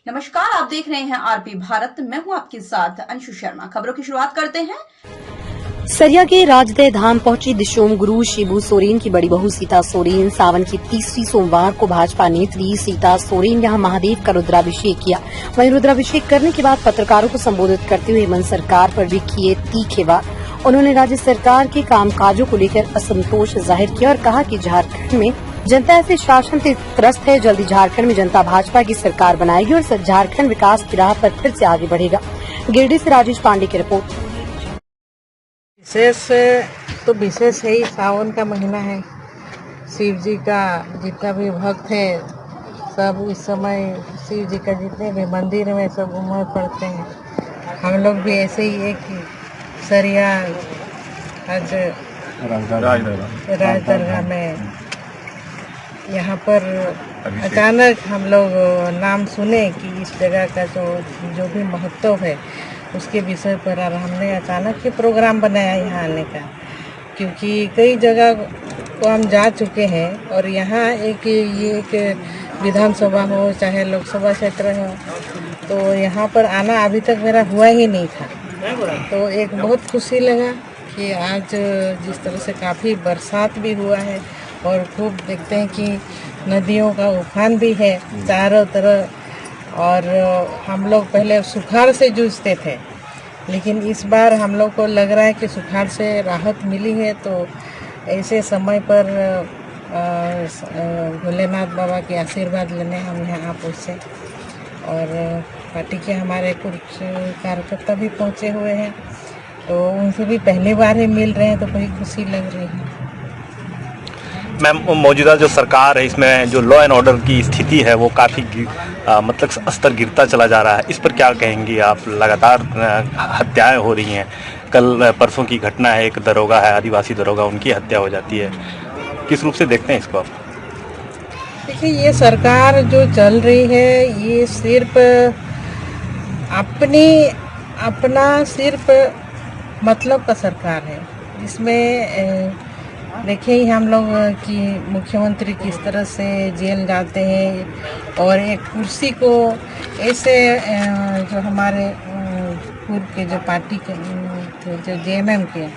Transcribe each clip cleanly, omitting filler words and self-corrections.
नमस्कार, आप देख रहे हैं आरपी भारत। मैं हूं आपके साथ अंशु शर्मा। खबरों की शुरुआत करते हैं। सरिया के राजदह धाम पहुंची दिशोम गुरु शिबू सोरेन की बड़ी बहू सीता सोरेन। सावन की तीसरी सोमवार को भाजपा नेत्री सीता सोरेन यहां महादेव का रुद्राभिषेक किया। वहीं रुद्राभिषेक करने के बाद पत्रकारों को संबोधित करते हुए हेमंत सरकार पर भी किए तीखे वार। उन्होंने राज्य सरकार के कामकाजों को लेकर असंतोष जाहिर किया और कहा कि झारखंड में जनता ऐसे शासन से त्रस्त है। जल्दी झारखंड में जनता भाजपा की सरकार बनाएगी और झारखंड विकास की राह पर फिर से आगे बढ़ेगा। गिरिडीह से राजेश पांडे की रिपोर्ट। विशेष है ही सावन का महीना है। शिव जी का जितना भी भक्त है सब इस समय शिव जी का जितने भी मंदिर में सब उमड़ पड़ते हैं। हम लोग भी ऐसे ही एक सरिया आज राज दरगाह में यहाँ पर अचानक हम लोग नाम सुने कि इस जगह का जो भी महत्व है उसके विषय पर हमने अचानक ही प्रोग्राम बनाया यहाँ आने का, क्योंकि कई जगह को हम जा चुके हैं और यहाँ एक विधानसभा हो चाहे लोकसभा क्षेत्र हो, तो यहाँ पर आना अभी तक मेरा हुआ ही नहीं था। तो एक बहुत खुशी लगा कि आज जिस तरह से काफ़ी बरसात भी हुआ है और खूब देखते हैं कि नदियों का उफान भी है चारों तरफ। और हम लोग पहले सुखाड़ से जूझते थे, लेकिन इस बार हम लोग को लग रहा है कि सुखाड़ से राहत मिली है। तो ऐसे समय पर भोलेनाथ बाबा के आशीर्वाद लेने हम यहाँ पहुँचे और पार्टी के हमारे कुछ कार्यकर्ता भी पहुँचे हुए हैं, तो उनसे भी पहली बार ही मिल रहे हैं, तो बड़ी खुशी लग रही है। मैम, मौजूदा जो सरकार है इसमें जो लॉ एंड ऑर्डर की स्थिति है वो काफ़ी मतलब स्तर गिरता चला जा रहा है। इस पर क्या कहेंगी आप? लगातार हत्याएं हो रही हैं। कल परसों की घटना है, एक दरोगा है, आदिवासी दरोगा, उनकी हत्या हो जाती है। किस रूप से देखते हैं इसको आप? देखिए, ये सरकार जो चल रही है ये सिर्फ अपना सिर्फ मतलब का सरकार है। इसमें देखिए हम लोग कि मुख्यमंत्री किस तरह से जेल जाते हैं और एक कुर्सी को ऐसे जो हमारे पूर्व के जो पार्टी के जो जेएमएम के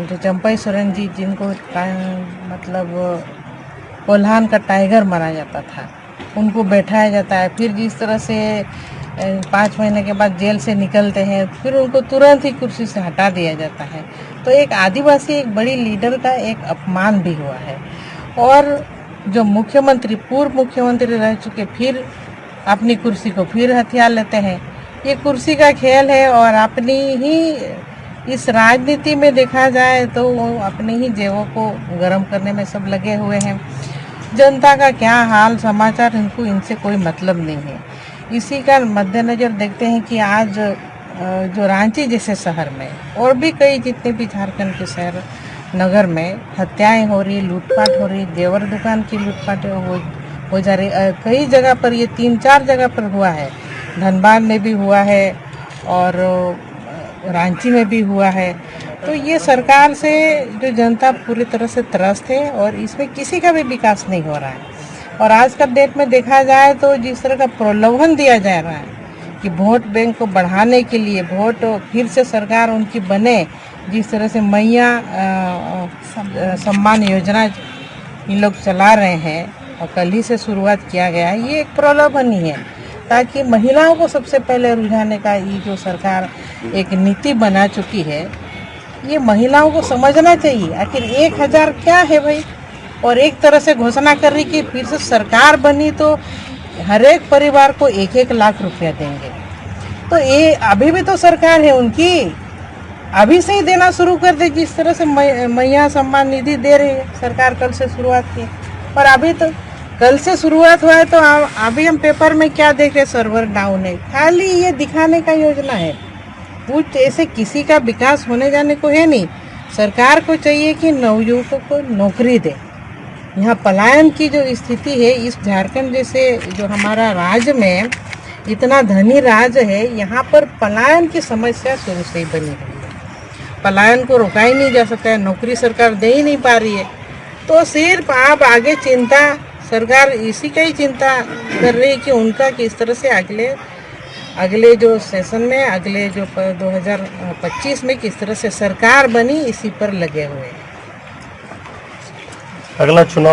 जो चंपई सोरेन जी, जिनको मतलब कोल्हान का टाइगर माना जाता था, उनको बैठाया जाता है। फिर जिस तरह से 5 महीने के बाद जेल से निकलते हैं फिर उनको तुरंत ही कुर्सी से हटा दिया जाता है। तो एक आदिवासी एक बड़ी लीडर का एक अपमान भी हुआ है। और जो मुख्यमंत्री पूर्व मुख्यमंत्री रह चुके फिर अपनी कुर्सी को फिर हथियार लेते हैं। ये कुर्सी का खेल है और अपनी ही इस राजनीति में देखा जाए तो वो अपनी ही जेबों को गर्म करने में सब लगे हुए हैं। जनता का क्या हाल समाचार इनसे कोई मतलब नहीं है। इसी का मद्देनज़र देखते हैं कि आज जो रांची जैसे शहर में और भी कई जितने भी झारखंड के शहर नगर में हत्याएं हो रही, लूटपाट हो रही, जेवर दुकान की लूटपाट हो जा रही। कई जगह पर ये 3-4 जगह पर हुआ है। धनबाद में भी हुआ है और रांची में भी हुआ है। तो ये सरकार से जो जनता पूरी तरह से त्रस्त है और इसमें किसी का भी विकास नहीं हो रहा है। और आज का डेट में देखा जाए तो जिस तरह का प्रलोभन दिया जा रहा है कि वोट बैंक को बढ़ाने के लिए वोट फिर से सरकार उनकी बने, जिस तरह से मैया सम्मान योजना इन लोग चला रहे हैं और कल ही से शुरुआत किया गया है, ये एक प्रलोभन ही है ताकि महिलाओं को सबसे पहले रुझाने का ये जो सरकार एक नीति बना चुकी है, ये महिलाओं को समझना चाहिए। आखिर 1000 क्या है भाई? और एक तरह से घोषणा कर रही कि फिर से सरकार बनी तो हर एक परिवार को 1-1 लाख रुपया देंगे। तो ये अभी भी तो सरकार है उनकी, अभी से ही देना शुरू कर दे। जिस तरह से मैया सम्मान निधि दे रही है सरकार, कल से शुरुआत की, पर अभी तो कल से शुरुआत हुआ है तो अभी हम पेपर में क्या देख रहे, सर्वर डाउन है। खाली ये दिखाने का योजना है, कुछ ऐसे किसी का विकास होने जाने को है नहीं। सरकार को चाहिए कि नवयुवकों को नौकरी दे। यहाँ पलायन की जो स्थिति है, इस झारखंड जैसे जो हमारा राज्य में इतना धनी राज्य है, यहाँ पर पलायन की समस्या शुरू से ही बनी रही है। पलायन को रोका ही नहीं जा सकता है, नौकरी सरकार दे ही नहीं पा रही है। तो सिर्फ आप आगे चिंता सरकार इसी का ही चिंता कर रही है कि उनका किस तरह से अगले जो सेशन में, अगले जो 2025 में किस तरह से सरकार बनी, इसी पर लगे हुए हैं। अगला चुनाव